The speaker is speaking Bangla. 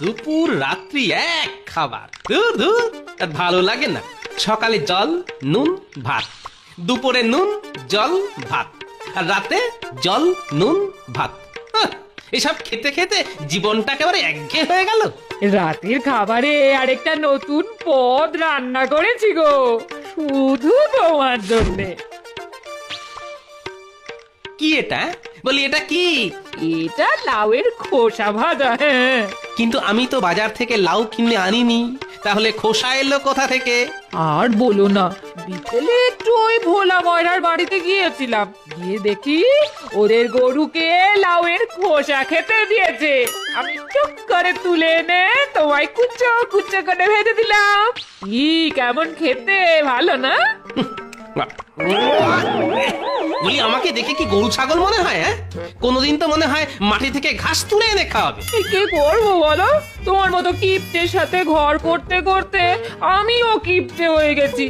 দুপুর রাত্রি এক খাবার, ধুর ধুর, আর ভালো লাগে না। সকালে জল নুন ভাত, দুপুরে নুন জল ভাত, আর রাতে জল নুন ভাত। হাহ, এসব খেতে খেতে জীবনটা একেবারে একঘেয়ে হয়ে গেল। রাতের খাবারে আরেকটা নতুন পদ রান্না করেছি গো, শুধু তোমার জন্যে। কি এটা? বলি এটা কি? এটা লাউয়ের খোসা ভাজা। হ্যাঁ, কিন্তু আমি তো বাজার থেকে লাউ কিনে আনিনি, তাহলে খোসা এলো কোথা থেকে? আর বলো না, বিকেলে একটু ওই ভোলা ময়রার বাড়িতে গিয়েছিলাম, গিয়ে দেখি ওদের গরুকে লাউয়ের খোসা খেতে দিয়েছে। আমি টুক করে তুলে এনে তোমায় কুচো কুচো করে ভেজে দিলাম। কি কেমন খেতে, ভালো না? বলি আমাকে দেখে কি গরু ছাগল মনে হয়? হ্যাঁ, কোনোদিন তো মনে হয় মাটি থেকে ঘাস তুলে এনে খাওয়াবে। কি করবো বলো, তোমার মতো কিপ্টের সাথে ঘর করতে করতে আমিও কিপ্টে হয়ে গেছি।